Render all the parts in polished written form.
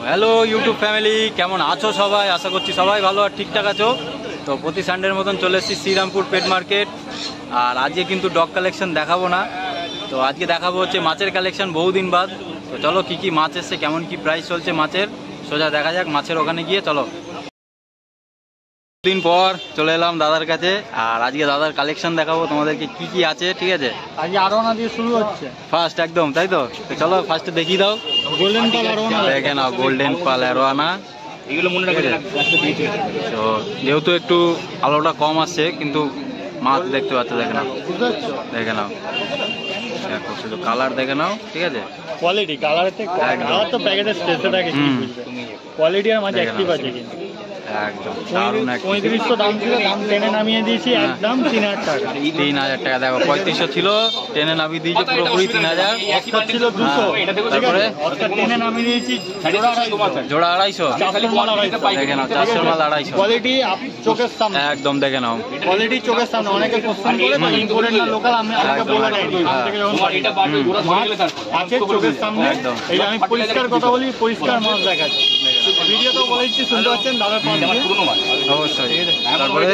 Hello YouTube family, কেমন আছো সবাই? আশা করছি সবাই ভালো আর ঠিকঠাক আছো। তো প্রতি সানডের মতন চলে এসেছি শ্রীরামপুর পেট মার্কেট। আর আজকে কিন্তু ডগ কালেকশন দেখাবো না, তো আজকে দেখাবো হচ্ছে মাছের কালেকশন বহুদিন বাদ। তো চলো কি কি মাছ এসছে, কেমন কি প্রাইস চলছে মাছের, সোজা দেখা যাক মাছের ওখানে গিয়ে। চলো, দিন পর চলে এলাম দাদার কাছে, আর আজকে দাদার কালেকশন দেখাবো তোমাদেরকে কি কি আছে। ঠিক আছে, আজকে আরোনা দিয়ে শুরু হচ্ছে ফার্স্ট একদম, তাই তো? চলো ফার্স্টে দেখিয়ে দাও। গোল্ডেন পাল আরোনা দেখে নাও, গোল্ডেন পাল আরোনা। এগুলো মনে রাখবে। তো যেহেতু একটু আলোটা কম আসছে, কিন্তু মাছ দেখতে পাচ্ছ, দেখে নাও, দেখে নাও, দেখো শুধু কালার দেখে নাও। ঠিক আছে, কোয়ালিটি কালারেতে কালার তো প্যাকেটের স্টেজে থাকে, কোয়ালিটি আর মাছ অ্যাক্টিভ আছে কিন্তু একদম দারুণ। 3500 দাম ছিল, দাম টেনে নামিয়ে দিয়েছি, একদম 3000 টাকা। 3000 টাকা, দেখো 3500 ছিল, টেনে নামিয়ে দিয়েছি পুরোপুরি 3000। অস্কার ছিল 200, তারপরে অস্কার টেনে নামিয়ে দিয়েছি জোড়া 250, দেখে নাও 400 মাল 250। কোয়ালিটি চোখের সামনে একদম দেখে নাও, কোয়ালিটি চোখের সামনে। অনেকে কোশ্চেন করে না ইম্পোর্টেড না লোকাল, আমি আপনাকে বলে দেইনি আছে চোখের সামনে। একদম, এই আমি পরিষ্কার কথা বলি, পরিষ্কার মাছ দেখাচ্ছি। ভিডিও তো বলেছি, শুনতে পাচ্ছেন দাদার পাশ দিয়ে অবশ্যই। তারপরে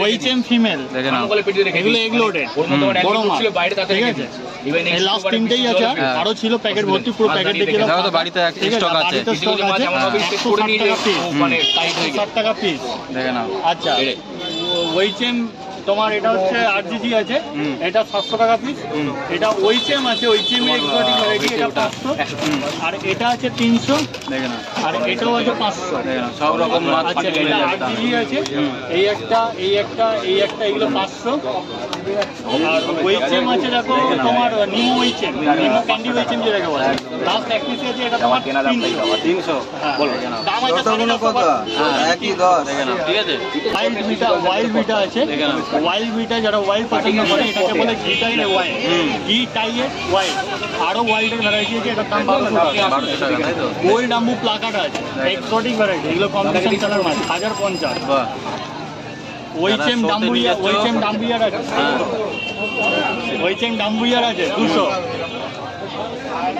ওইচএম ফিমেল দেখে নাও, এগুলো এগ লোডেড বড় মাছ, ঠিক আছে? এই লাস্ট তিনটেই আছে, আরো ছিল প্যাকেট ভর্তি, পুরো প্যাকেট দেখিয়ে দাও। তো বাড়িতে স্টক আছে, 60 টাকা পিস, দেখে নাও। আচ্ছা ওইচএম তোমার এটা হচ্ছে আরজিজি আছে, এটা 700 টাকা পিস। এটা ওইচএম আছে, ওইচএম এক্সোটিক ভ্যারাইটি, এটা 500। আর এটা আছে 300, দেখে নাও। আর এটাও আছে 500। দেখে নাও, সব রকম মাছ। আচ্ছা এটা আরজিজি আছে, এই একটা, এই একটা, এই একটা, এগুলো 500। আর ওইচএম আছে দেখো তোমার নিমো ওইচএম, নিমো ক্যান্ডি ওইচএম যেটাকে বলে, লাস্ট এক পিস আছে, এটা তোমার 300। বলো দাম আছে কত? একই 10, দেখে নাও। ঠিক আছে, ওয়াইল্ড বিটা আছে, ওয়াইল্ড বিটা যারা ওয়াইল্ড পছন্দ করে এটাকে বলে ঘি টাইড ওয়াইল্ড, ঘি টাইড ওয়াইল্ড। আরো ওয়াইল্ডের ভ্যারাইটি আছে, এটা দাম 1200 টাকা, তাই তো? গোল্ড ডাম্বু প্লাকাট আছে, এক্সোটিক ভ্যারাইটি, এগুলো কম্পিটিশন কালার মাছ, 1050। বাহ, ওইচএম ডাম্বুইয়ার, ওইচএম ডাম্বুইয়ার আছে, ওইচএম ডাম্বুইয়ার আছে 200।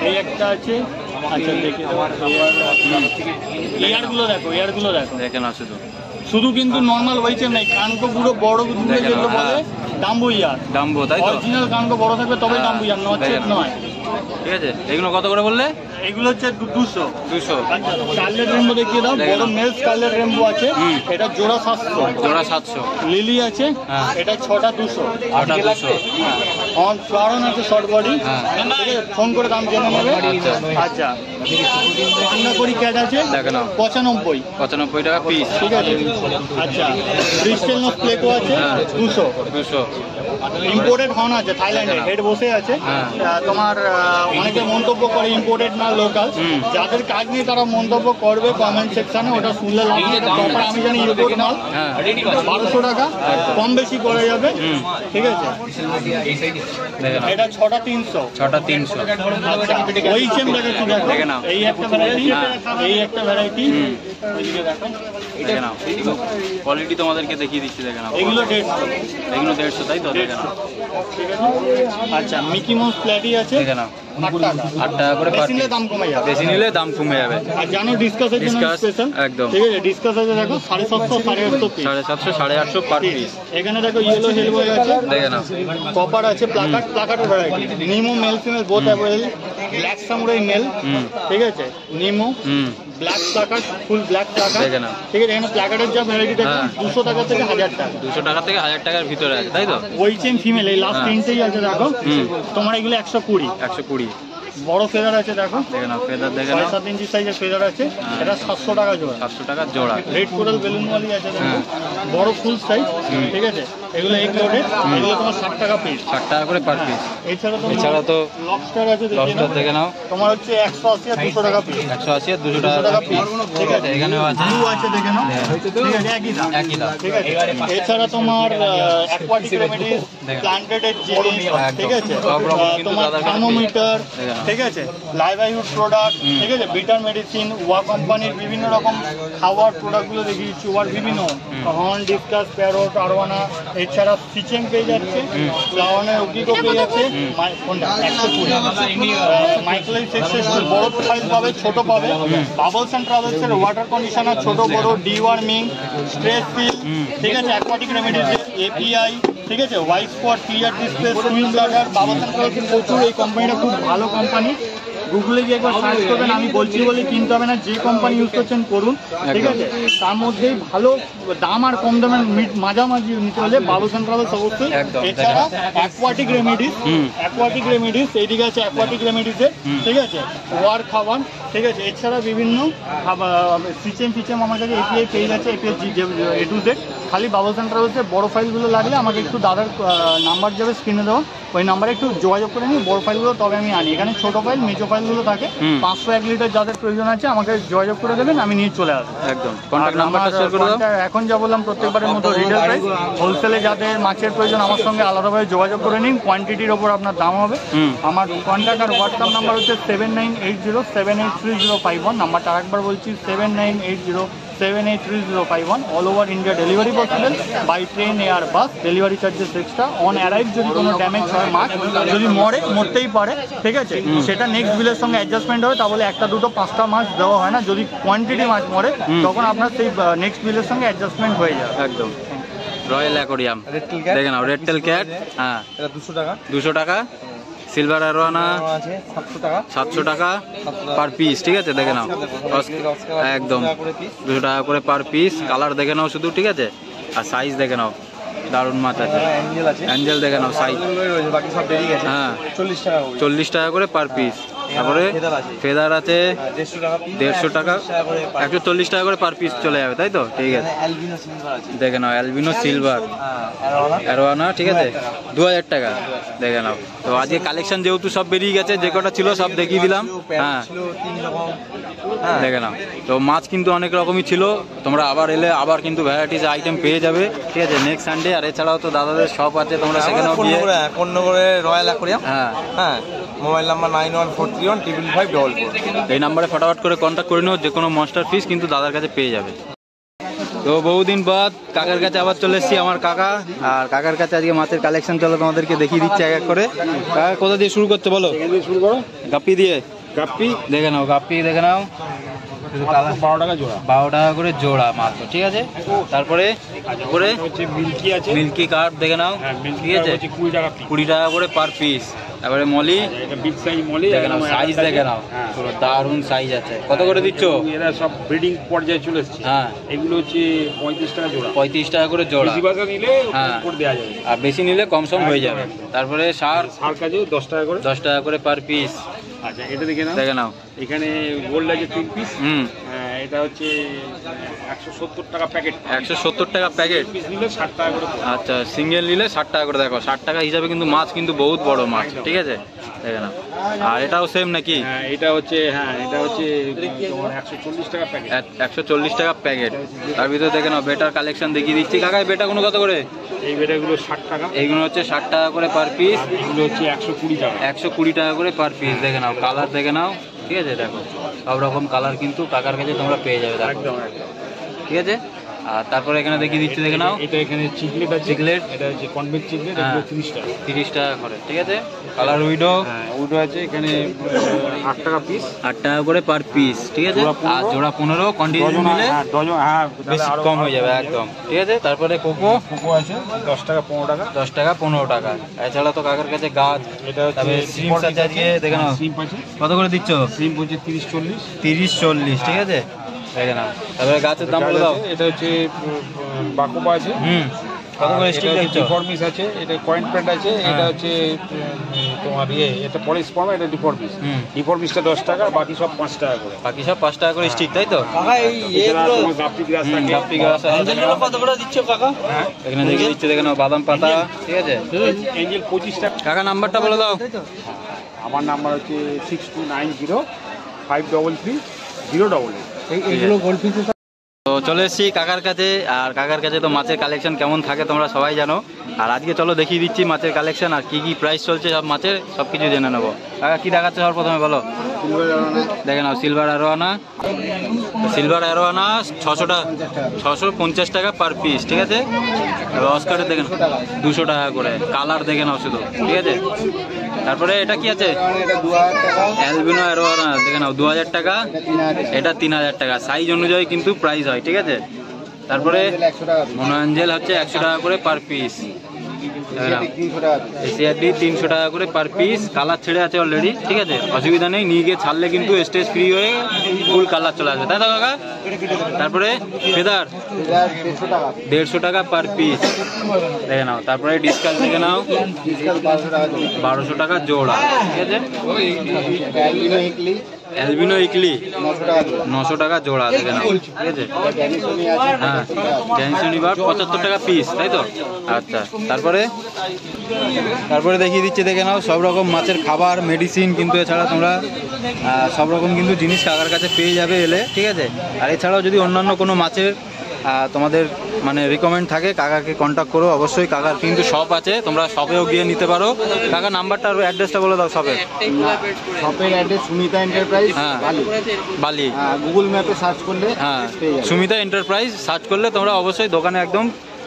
এই একটা আছে, আচ্ছা দেখি ইয়ারগুলো দেখো, ইয়ারগুলো দেখো, দেখে নাও। শুধু শুধু কিন্তু নর্মাল ওইচএম নাই, কানকো পুরো বড় দুটো যেগুলো বলে ডাম্বু ইয়ার, ডাম্বো, তাই তো? অরিজিনাল কানকো বড় থাকবে তবেই ডাম্বু ইয়ার, নচেত নয়। ঠিক আছে, এগুলো কত করে বললে? এগুলো হচ্ছে 200। 200। আচ্ছা স্কারলেট রেমবো দেখিয়ে দাও, বড় মেল স্কারলেট রেমবো আছে, এটা জোড়া 700। জোড়া 700। লিলি আছে, এটা 6টা 200। 8টা 200। অন ফ্লারন আছে শর্ট বডি, ঠিক আছে? ফোন করে দাম জেনে নেবে। আচ্ছা পান্ডা করি ক্যাট আছে, দেখে নাও, 95 টাকা পিস। ঠিক আছে। আচ্ছা ক্রিস্টাল নোস প্লেটো আছে 200। ইম্পোর্টেড হর্ন আছে থাইল্যান্ডের, হেড বসে আছে। তোমার অনেকে মন্তব্য করে ইম্পোর্টেড না লোকাল, যাদের কাজ নেই তারা মন্তব্য করবে কমেন্ট সেকশনে, ওটা শুনলে লাভ নেই। আমি জানি ইম্পোর্ট মাল 1200 টাকা, কম বেশি করা যাবে, ঠিক আছে? এটা 6টা 300। 6টা 300। আচ্ছা ওই সেম দেখাচ্ছি, দেখো এই একটা ভ্যারাইটি, এই একটা ভ্যারাইটি, ওইদিকে দেখো, দেখে নাও। কোয়ালিটি তোমাদেরকে দেখিয়ে দিচ্ছি, দেখে নাও। এগুলো 150, এগুলো 150, তাই তো? দেখে নাও। ঠিক আছে। আচ্ছা মিকি মাউস প্ল্যাটি আছে, দেখে নাও, 8 টাকা। 8 টাকা করে পার বেশি নিলে পিস। দাম কমে যাবে, বেশি নিলে দাম কমে যাবে। আর জানো ডিসকাসের জন্য ডিসকাস স্পেশাল, একদম, ঠিক আছে? ডিসকাস আছে দেখো 750 850 পিস, 750 850 পার পিস। এখানে দেখো ইয়েলো হেলবয় আছে, দেখে নাও। কপার আছে, প্লাকাটের variety, Nemo male female both available, black samurai male, ঠিক আছে? নিমো ব্ল্যাক প্লাকাট, ফুল ব্ল্যাক প্লাকাট, দেখে নাও। ঠিক আছে? এখানে প্লাকাটের যা ভ্যারাইটি দেখো 200 টাকা থেকে 1000 টাকা, 200 টাকা থেকে 1000 টাকার ভিতরে আছে, তাই তো? ওইচএম ফিমেল এই লাস্ট তিনটেই আছে দেখো। তোমার এগুলো 120। 120। বড় ফেদার আছে দেখো, দেখে নাও, ফেদার দেখে নাও, 6-7 ইঞ্চি সাইজের ফেদার আছে, এটা 700 টাকা জোড়া। 700 টাকা জোড়া। রেড কোরাল বেলুন ওয়ালি আছে দেখো, বড় ফুল সাইজ, ঠিক আছে? এগুলো এগ লোডেড, এগুলো তোমার 60 টাকা পিস, 60 টাকা করে পার পিস। এছাড়া তো লবস্টার আছে, লবস্টার দেখে নাও, তোমার হচ্ছে 180 আর 200 টাকা পিস, 180 আর 200 টাকা পিস, ঠিক আছে? এখানেও আছে, ব্লু আছে দেখে নাও, ঠিক আছে? একই দাম, ঠিক আছে? এছাড়া তোমার অ্যাকোয়াটিক রেমেডিস, প্ল্যান্টেড জিনিস, ঠিক আছে? সব রকম কিন্তু তোমার দাদার কাছে থার্মোমিটার, ঠিক আছে, লাইভলিহুড প্রোডাক্ট, ঠিক আছে, বিটার মেডিসিন, ওয়া কোম্পানির বিভিন্ন রকম খাওয়ার প্রোডাক্টগুলো দেখিয়ে দিচ্ছি, ওয়ার বিভিন্ন হর্ন, ডিসকাস, প্যারট, আরোয়ানা, এছাড়া কিচেন পেয়ে যাচ্ছে, ফ্লাওয়ারের অগ্নিকো পেয়ে যাচ্ছে, 120 মাইক্রোলাইট এক্সেসরিজ বড় ফাইল পাবে, ছোট পাবে, বাবলস অ্যান্ড ট্রাভেলসের ওয়াটার কন্ডিশনার ছোট বড়, ডিওয়ার্মিং, স্ট্রেস ফিল, ঠিক আছে, অ্যাকোয়াটিক রেমেডিজের এপিআই, ঠিক আছে, white spot, clear display, swing bladder, bubbles and ট্রাভেলসের প্রচুর। এই কোম্পানিটা খুব ভালো কোম্পানি, গুগলে গিয়ে একবার সার্চ করবেন, আমি বলছি বলে কিনতে হবে না, যে কোম্পানি ইউজ করছেন করুন, ঠিক আছে। তার মধ্যেই ভালো দাম আর কম দামের মাঝামাঝি নিতে হলে বাবলস অ্যান্ড ট্রাভেলস অবশ্যই। এছাড়া অ্যাকোয়াটিক রেমেডিস এইদিকে আছে, অ্যাকোয়াটিক রেমেডিসের, ঠিক আছে, ওয়ার খাবার, ঠিক আছে, এছাড়া বিভিন্ন সিচেম আমার কাছে এপিআই পেয়ে যাচ্ছে, এপিআই A to Z। খালি বাবলস অ্যান্ড ট্রাভেলসের বড় ফাইলগুলো লাগলে আমাকে একটু দাদার নাম্বার যাবে স্ক্রিনে দেওয়া, ওই নাম্বারে একটু যোগাযোগ করে নিই, বড় ফাইলগুলো তবে আমি আনি। এখানে ছোট ফাইল, মেজো ফাইলগুলো থাকে, 501 লিটার যাদের প্রয়োজন আছে আমাকে যোগাযোগ করে দেবেন, আমি নিয়ে চলে আসবো। একদম কন্ট্যাক্ট নাম্বারটা শেয়ার করে দাও। এখন যা বললাম প্রত্যেকবারের মতো রিটেল প্রাইস, হোলসেলে যাদের মাছের প্রয়োজন আমার সঙ্গে আলাদাভাবে যোগাযোগ করে নিন, কোয়ান্টিটির ওপর আপনার দাম হবে। আমার কন্ট্যাক্ট আর হোয়াটসঅ্যাপ নাম্বার হচ্ছে 7980783051। নাম্বারটা আরেকবার বলছি, 7980783051। All over India delivery possible, by train, air, bus, delivery charges extra. On arrive যদি কোনো ড্যামেজ হয়, মাছ যদি মরতেই পারে, ঠিক আছে, সেটা নেক্সট বিলের সঙ্গে অ্যাডজাস্টমেন্ট হবে, তাহলে 1টা 2টো 5টা মাছ দেওয়া হয় না। যদি কোয়ান্টিটি মাছ মরে তখন আপনার সেই নেক্সট বিলের সঙ্গে অ্যাডজাস্টমেন্ট হয়ে যাবে। একদম। রয়্যাল অ্যাকোরিয়াম দেখে নাও, রেড টেল ক্যাট, হ্যাঁ 200 টাকা। সিলভার অ্যারোয়ানা 700 টাকা পার পিস, ঠিক আছে, দেখে নাও, একদম 200 টাকা করে পার পিস। কালার দেখে নাও শুধু, ঠিক আছে, আর সাইজ দেখে নাও, দারুণ মাছ আছে। অ্যাঞ্জেল দেখে নাও সাইজ, হ্যাঁ 40 টাকা করে পার পিস। তারপরে ফেদার আছে 150 টাকা, 140 টাকা করে পার পিস চলে যাবে, তাই তো, ঠিক আছে। দেখে নাও অ্যালবিনো সিলভার অ্যারোয়ানা, ঠিক আছে, 2000 টাকা, দেখে নাও। তো আজকে কালেকশন যেহেতু সব বেরিয়ে গেছে, যে কটা ছিল সব দেখিয়ে দিলাম, হ্যাঁ দেখে নাও। তো মাছ কিন্তু অনেক রকমই ছিল, তোমরা আবার এলে আবার কিন্তু ভ্যারাইটিস আইটেম পেয়ে যাবে, ঠিক আছে, নেক্সট সানডে। আর এছাড়াও তো দাদাদের শপ আছে, তোমরা সেখানেও গিয়ে, কোন্নগরে রয়্যাল অ্যাকোরিয়াম, হ্যাঁ হ্যাঁ, মোবাইল নাম্বার 9143155544। এই নাম্বারে ফটাফট করে কন্ট্যাক্ট করে নিও, যে কোনো মনস্টার ফিশ কিন্তু দাদার কাছে পেয়ে যাবে। তো বহুদিন বাদ কাকার কাছে আবার চলে এসেছি, আমার কাকা। আর কাকার কাছে আজকে মাছের কালেকশন চলো, তোমাদেরকে দেখিয়ে দিচ্ছি এক এক করে। কাকা কোথা দিয়ে শুরু করতে বলো? শুরু করো। গাপ্পি দিয়ে। গাপ্পি দেখে নাও, গাপ্পি দেখে নাও, 12 টাকা জোড়া, 12 টাকা করে জোড়া মাত্র, ঠিক আছে। তারপরে উপরে হচ্ছে মিল্কি আছে, মিল্কি কার্প দেখে নাও, ঠিক আছে, 20 টাকা পিস, 20 টাকা করে পার পিস। তারপরে মলি এটা বিগ সাইজ মলি, দেখে নাও, সাইজ দেখে নাও, পুরো দারুণ সাইজ আছে। কত করে দিচ্ছ? এরা সব ব্রিডিং পর্যায়ে চলে এসেছে, হ্যাঁ, এগুলো হচ্ছে 35 টাকা জোড়া, 35 টাকা করে জোড়া। বেশি বাসা নিলে হ্যাঁ করে দেওয়া যাবে, আর বেশি নিলে কম সম হয়ে যাবে। তারপরে সার কাজে 10 টাকা করে, 10 টাকা করে পার পিস। আচ্ছা এটা দেখে নাও, দেখে নাও, এখানে গোল্ড আছে 3 পিস, এটা হচ্ছে 170 টাকা প্যাকেট, 170 টাকা প্যাকেট, পিস নিলে 60 টাকা করে। আচ্ছা, সিঙ্গেল নিলে 60 টাকা করে। দেখো 60 টাকা হিসাবে কিন্তু মাছ কিন্তু বহুত বড় মাছ, ঠিক আছে, দেখে নাও। আর এটাও সেম নাকি? হ্যাঁ এটা হচ্ছে, তোমার 140 টাকা প্যাকেট, 140 টাকা প্যাকেট। তার ভিতরে দেখে নাও বেটার কালেকশন দেখিয়ে দিচ্ছি। কাকাই বেটা কোনো কত করে? এই বেটাগুলো 60 টাকা, এইগুলো হচ্ছে 60 টাকা করে পার পিস, এগুলো হচ্ছে 120 টাকা, 120 টাকা করে পার পিস। দেখে নাও কালার দেখে নাও, ঠিক আছে, দেখো সব রকম কালার কিন্তু কাকার কাছে তোমরা পেয়ে যাবে, একদম ঠিক আছে। আর তারপরে এখানে দেখিয়ে দিচ্ছি, দেখে নাও, এটা এখানে চিকলেট আছে, চিকলেট, এটা হচ্ছে কনভেক্স চিকলেট, হ্যাঁ, এগুলো 30 টাকা, 30 টাকা করে, ঠিক আছে। কালার উইডো, হ্যাঁ উইডো আছে এখানে 8 টাকা পিস, 8 টাকা করে পার পিস, ঠিক আছে। আর জোড়া 15 কন্টিনিউ নিলে ডজন, হ্যাঁ বেশি কম হয়ে যাবে, একদম, ঠিক আছে। তারপরে কোকো আছে 10 টাকা 15 টাকা, 10 টাকা 15 টাকা। এছাড়া তো কাকার কাছে গাছ, এটা হচ্ছে সিম আছে আজকে, দেখে নাও সিম আছে, কত করে দিচ্ছ? সিম হচ্ছে 30-40, 30-40, ঠিক আছে, দেখে নাও। তারপরে গাছের দাম বলে দাও। এটা হচ্ছে বাকুবা আছে, কত করে স্টিক দিচ্ছ? ডিফরমিস আছে, এটা কয়েন প্যান্ট আছে, এটা হচ্ছে তোমার এটা পলিশ ফর্ম, এটা ডিফরমিস, ডিফরমিসটা 10 টাকা, বাকি সব 5 টাকা করে, বাকি সব 5 টাকা করে স্টিক, তাই তো? কাকা এই এগুলো গাপ্পি গ্রাস থাকে, গাপ্পি গাছ এঞ্জেলগুলো কত করে দিচ্ছ কাকা? হ্যাঁ এখানে দেখে দিচ্ছি, দেখে নাও, বাদাম পাতা, ঠিক আছে। এঞ্জেল 25 টাকা। কাকা নাম্বারটা বলে দাও। আমার নাম্বার হচ্ছে 6290533088। এইগুলো গোল্ডফিশ। তো চলে এসেছি কাকার কাছে। আর কাকার কাছে তো মাছের কালেকশন কেমন থাকে তোমরা সবাই জানো। আর আজকে চলো দেখিয়ে দিচ্ছি মাছের কালেকশন আর কি কি প্রাইস চলছে সব মাছের, সব কিছু জেনে নেবো। কাকা কি দেখাচ্ছে সবার প্রথমে বলো? দেখে নাও সিলভার অ্যারোয়ানা। সিলভার অ্যারোয়ানা 650 টাকা পার পিস, ঠিক আছে। এবার অস্কারের দেখে নাও 200 টাকা করে, কালার দেখে নাও শুধু, ঠিক আছে। তারপরে এটা কি আছে? অ্যালবিনো অ্যারোয়ানা দেখে নাও 2000 টাকা, এটা 3000 টাকা, সাইজ অনুযায়ী কিন্তু প্রাইস হয়, ঠিক আছে। তারপরে মনো অ্যাঞ্জেল হচ্ছে 100 টাকা করে পার পিস, এসিআরডি 300 টাকা করে পার পিস, কালার ছেড়ে আছে অলরেডি, ঠিক আছে, অসুবিধা নেই, নিয়ে গিয়ে ছাড়লে কিন্তু স্টেজ ফ্রি হয়ে ফুল কালার চলে আসবে, তাই তো কাকা? তারপরে ফেদার 150 টাকা পার পিস দেখে নাও। তারপরে ডিসকাস দেখে নাও 1200 টাকা জোড়া, ঠিক আছে। অ্যালবিনো ইকলি 900 টাকা জোড়া দেখে নাও, ঠিক আছে। হ্যাঁ ড্যান্সিনিবার 75 টাকা পিস, তাই তো? আচ্ছা, তারপরে দেখিয়ে দিচ্ছে দেখে নাও সব রকম মাছের খাবার, মেডিসিন, কিন্তু এছাড়া তোমরা সব রকম কিন্তু জিনিস কাকার কাছে পেয়ে যাবে এলে, ঠিক আছে। আর এছাড়াও যদি অন্যান্য কোনো মাছের তোমাদের মানে রিকমেন্ড থাকে, কাকাকে কন্ট্যাক্ট করো অবশ্যই। কাকার কিন্তু শপ আছে, তোমরা শপেও গিয়ে নিতে পারো। কাকার নাম্বারটা আর অ্যাড্রেসটা বলে দাও শপের। শপের অ্যাড্রেস সুমিতা এন্টারপ্রাইজ, হ্যাঁ বালি, গুগল ম্যাপে সার্চ করলে হ্যাঁ সুমিতা এন্টারপ্রাইজ সার্চ করলে তোমরা অবশ্যই দোকানে একদম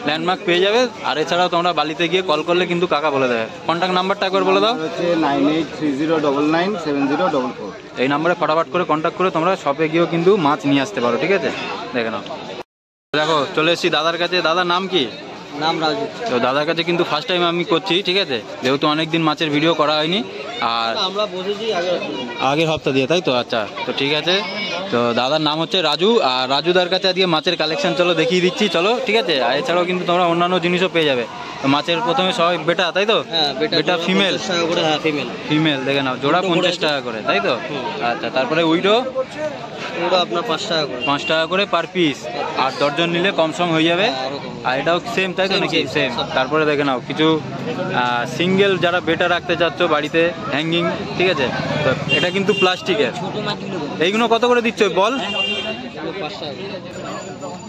ল্যান্ডমার্ক পেয়ে যাবে। আর এছাড়াও তোমরা বালিতে গিয়ে কল করলে কিন্তু কাকা বলে দেবে। কন্ট্যাক্ট নাম্বারটা একবার বলে দাও। হচ্ছে 9830997044। এই নাম্বারে ফটাফট করে কন্ট্যাক্ট করে তোমরা শপে গিয়েও কিন্তু মাছ নিয়ে আসতে পারো, ঠিক আছে। দেখে নাও, দেখো চলে এসেছি দাদার কাছে। দাদার নাম কি? নাম রাজু। তো দাদার কাছে কিন্তু ফার্স্ট টাইম আমি করছি, ঠিক আছে, যেহেতু অনেকদিন মাছের ভিডিও করা হয়নি। আর আমরা বসেছি আগের সপ্তাহ দিয়ে, তাই তো? আচ্ছা, তো ঠিক আছে। তো দাদার নাম হচ্ছে রাজু, আর রাজুদার কাছে আজকে মাছের কালেকশন চলো দেখিয়ে দিচ্ছি, চলো, ঠিক আছে। আর এছাড়াও কিন্তু তোমরা অন্যান্য জিনিসও পেয়ে যাবে। তো মাছের প্রথমে সবাই বেটা, তাই তো? বেটা ফিমেল, ফিমেল দেখে নাও জোড়া 50 টাকা করে, তাই তো? আচ্ছা, তারপরে উইডো আপনার 5 টাকা করে পার পিস, আর দর্জন নিলে কম সম হয়ে যাবে। আর এটাও সেম, তাই তো নাকি? সেম। তারপরে দেখে নাও কিছু সিঙ্গেল যারা বেটা রাখতে চাচ্ছ বাড়িতে হ্যাঙ্গিং, ঠিক আছে, তো এটা কিন্তু প্লাস্টিকের। এইগুলো কত করে দিচ্ছ বল?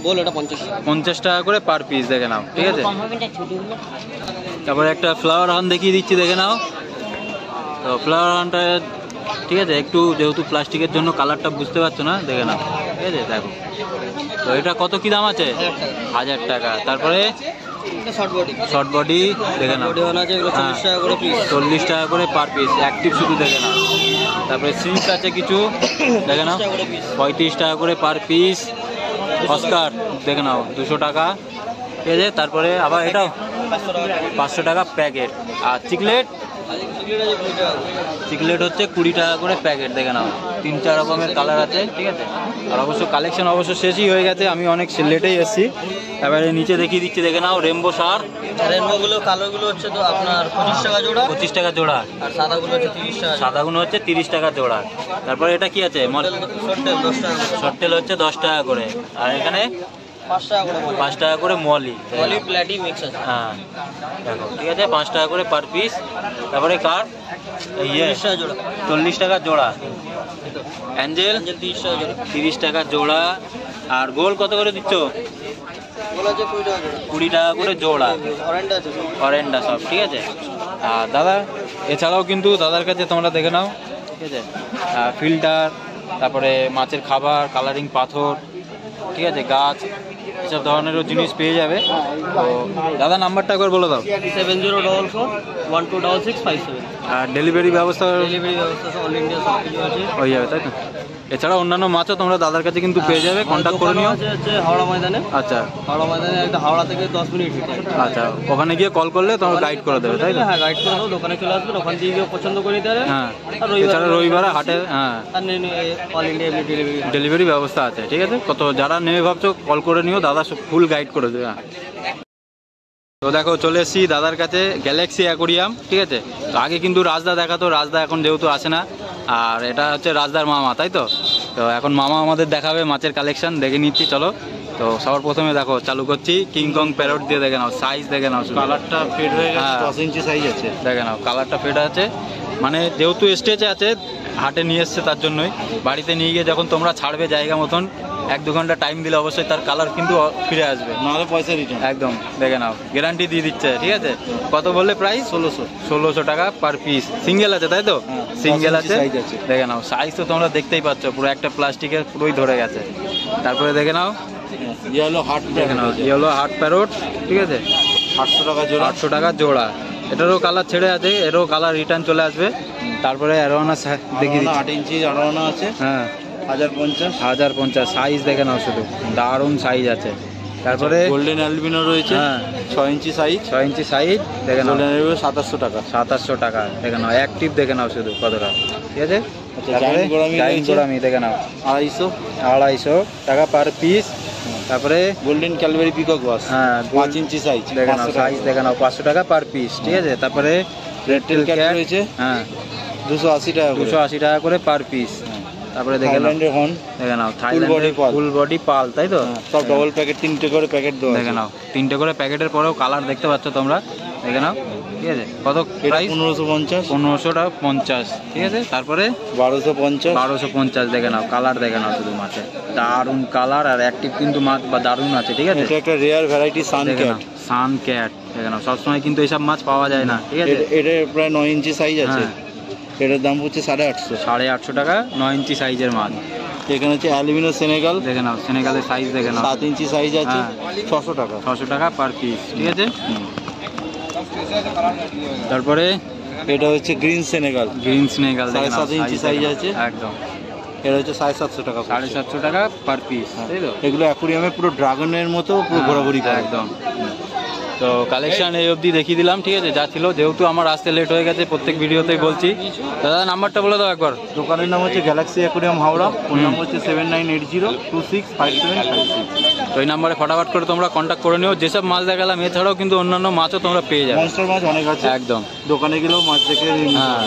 বল এটা 50 টাকা করে পার পিস দেখে নাও, ঠিক আছে। তারপরে একটা ফ্লাওয়ার হান দেখিয়ে দিচ্ছি, দেখে নাও। তো ফ্লাওয়ার হানটা, ঠিক আছে, একটু যেহেতু প্লাস্টিকের জন্য কালারটা বুঝতে পারছো না, দেখে নাও, ঠিক আছে। দেখো তো এটা কত কি দাম আছে? 1000 টাকা। তারপরে শর্ট বডি দেখে নাও, 40 টাকা করে পার পিস, অ্যাক্টিভ শুধু দেখে নাও। তারপরে সিল্ক আছে কিছু, দেখে নাও 35 টাকা করে পার পিস। অস্কার দেখে নাও 200 টাকা, ঠিক আছে। তারপরে আবার এটাও 500 টাকা প্যাকেট। আর চিকলেট হচ্ছে 20 টাকা করে প্যাকেট, দেখে নাও। 3-4 রকমের কালার আছে, ঠিক আছে। আর অবশ্য কালেকশন অবশ্য শেষই হয়ে গেছে, আমি অনেক লেটেই এসেছি। এবারে নিচে দেখিয়ে দিচ্ছি, দেখে নাও রেমবো সার। রেনবোগুলো কালোগুলো হচ্ছে তো আপনার 25 টাকা জোড়া, 25 টাকা জোড়া। আর সাদাগুলো হচ্ছে 30 টাকা। সাদাগুলো হচ্ছে 30 টাকা জোড়া। তারপরে এটা কি আছে? শর্টেল হচ্ছে 10 টাকা করে। আর এখানে 5 টাকা করে মলি, প্ল্যাটি মিক্স আছে। হ্যাঁ দেখো, ঠিক আছে, 5 টাকা করে পার পিস। তারপরে কার 40 টাকা জোড়া। অ্যাঞ্জেল 30 টাকা জোড়া। আর গোল কত করে দিচ্ছ? 20 টাকা করে জোড়া। অরেন্ডা সব, ঠিক আছে। আর দাদা এছাড়াও কিন্তু দাদার কাছে তোমরা দেখে নাও, ঠিক আছে, ফিল্টার, তারপরে মাছের খাবার, কালারিং পাথর, ঠিক আছে, গাছ, এসব ধরনেরও জিনিস পেয়ে যাবে। তো দাদা নাম্বারটা একবার বলে দাও। 7044126657। আর ডেলিভারি ব্যবস্থা অল ইন্ডিয়া সব কিছু আছে, হয়ে যাবে, তাই তো? এছাড়া অন্যান্য মাছও তোমরা দাদার কাছে কিন্তু পেয়ে যাবে, কন্ট্যাক্ট করে নিও। হচ্ছে হাওড়া ময়দানে। আচ্ছা, হাওড়া ময়দানে একটা, হাওড়া থেকে 10 মিনিট হেঁটে। আচ্ছা, ওখানে গিয়ে কল করলে তোমরা গাইড করে দেবে, তাই তো? হ্যাঁ, গাইড করে দেবো, দোকানে চলে আসবেন, ওখান থেকে গিয়ে পছন্দ করে নিতে পারে। হ্যাঁ, এছাড়া রবিবারে হাটে, হ্যাঁ, অল ইন্ডিয়া ডেলিভারি ব্যবস্থা আছে, ঠিক আছে। কত যারা নেবে ভাবছো কল করে নিও, দাদা ফুল গাইড করে দেবে। হ্যাঁ, তো দেখো চলে এসেছি দাদার কাছে, গ্যালাক্সি অ্যাকোরিয়াম, ঠিক আছে। তো আগে কিন্তু রাজদা দেখাতো, রাজদা এখন যেহেতু আসে না। আর এটা হচ্ছে রাজদার মামা, তাই তো? তো এখন মামা আমাদের দেখাবে মাছের কালেকশন, দেখে নিচ্ছি, চলো। তো সবার প্রথমে দেখো চালু করছি কিংকং প্যারট দিয়ে, দেখে নাও সাইজ, দেখে নাও কালারটা ফেড হয়ে গেছে, 10 ইঞ্চি সাইজ আছে, দেখে নাও কালারটা ফেড আছে। মানে যেহেতু স্টেজে আছে, হাটে নিয়ে এসছে, তার জন্যই। বাড়িতে নিয়ে গিয়ে যখন তোমরা ছাড়বে জায়গা মতন, 1-2 ঘন্টা টাইম দিলে অবশ্যই তার কালার কিন্তু ফিরে আসবে, নাহলে পয়সা রিটার্ন। একদম দেখে নাও, গ্যারান্টি দিয়ে দিচ্ছে, ঠিক আছে। কত বললে প্রাইস? 1600 টাকা পার পিস। সিঙ্গেল আছে তাই তো? সিঙ্গেল আছে, দেখে নাও। সাইজ তো তোমরা দেখতেই পাচ্ছ, পুরো একটা প্লাস্টিকের পুরোই ধরে গেছে। তারপরে দেখে নাও, ইয়েলো হার্ট দেখে নাও, ইয়েলো হার্ট প্যারট, ঠিক আছে, 800 টাকা জোড়া। 800 টাকা জোড়া। এটারও কালার ছেড়ে আছে, এরও কালার রিটার্ন চলে আসবে। তারপরে অ্যারোনা দেখিয়ে দিচ্ছি, 8 ইঞ্চি আড়ানো আছে, হ্যাঁ 1050। সাইজ দেখে নাও, শুধু দারুণ সাইজ আছে। তারপরে গোল্ডেন অ্যালবিনো রয়েছে, হ্যাঁ 6 ইঞ্চি সাইজ। 6 ইঞ্চি সাইজ দেখে নাও, গোল্ডেন অ্যালবিনো 2700 টাকা। 2700 টাকা দেখে নাও। অ্যাক্টিভ দেখে নাও শুধু কতটা, ঠিক আছে। আচ্ছা, তারপরে জায়ান্ট গোরামি জায়ান্ট রয়েছে, গোরামি দেখে নাও, 250 টাকা পার পিস। তারপরে গোল্ডেন ক্যালবেরি পিকক ওয়াশ, হ্যাঁ 5 ইঞ্চি সাইজ, দেখে নাও, সাইজ দেখে নাও, 500 টাকা পার পিস, ঠিক আছে। তারপরে রেড টেল ক্যাট রয়েছে, হ্যাঁ 280 টাকা করে। 280 টাকা করে পার পিস। তারপরে দেখে নাও, থাইল্যান্ডের হর্ন, দেখে নাও, body pal। ফুল বডি পাল, তাই তো? সব ডবল প্যাকেট, 3টে করে প্যাকেট দেওয়া দেখে নাও, 3টে করে প্যাকেটের পরেও কালার দেখতে পাচ্ছ তোমরা, দেখে নাও, ঠিক আছে। কত প্রাইস? 1550, 1500 টাকা 50, ঠিক আছে। তারপরে 1250, 1250 দেখে নাও, কালার দেখে নাও শুধু মাছে, দারুণ কালার আর অ্যাক্টিভ কিন্তু মাছ বা দারুণ আছে, ঠিক আছে। এটা একটা রেয়ার ভ্যারাইটি সান দেখে ক্যাট। নাও, সান ক্যাট দেখে নাও, সবসময় কিন্তু এইসব মাছ পাওয়া যায় না, ঠিক আছে। এটা প্রায় 9 ইঞ্চি সাইজ আছে, হ্যাঁ। এটার দাম হচ্ছে 850। 850 টাকা 9 ইঞ্চি সাইজের মাছ। এখানে হচ্ছে অ্যালুমিনো সেনেগাল, দেখে নাও, সেনেগালের সাইজ দেখে নাও, 7 ইঞ্চি সাইজ আছে, হ্যাঁ। 600 টাকা। 600 টাকা পার পিস, ঠিক আছে। তারপরে এটা হচ্ছে গ্রিন সেনেগাল, গ্রিন স্নেগাল দেখে নাও, 7.5 ইঞ্চি size size দেখে নাও, আছে। একদম এটা হচ্ছে 750 টাকা। 750 টাকা পার পিস, তাই তো? এগুলো অ্যাকুরিয়ামে পুরো ড্রাগনের মতো পুরো ঘোরাঘুরি করে। একদম। তো কালেকশন এই অবধি দেখিয়ে দিলাম, ঠিক আছে, যা ছিল। যেহেতু আমার আসতে লেট হয়ে গেছে, প্রত্যেক ভিডিওতেই বলছি। দাদা নাম্বারটা বলে দাও একবার। দোকানের নাম হচ্ছে Galaxy aquarium Howrah, phone number হচ্ছে 7980265756। তো এই নাম্বারে ফটাফট করে তোমরা কন্ট্যাক্ট করে নিও। যেসব মাছ দেখালাম এছাড়াও কিন্তু অন্যান্য মাছও তোমরা পেয়ে যাবে, মনস্টার মাছ অনেক আছে, একদম। দোকানে গেলেও মাছ দেখে হ্যাঁ।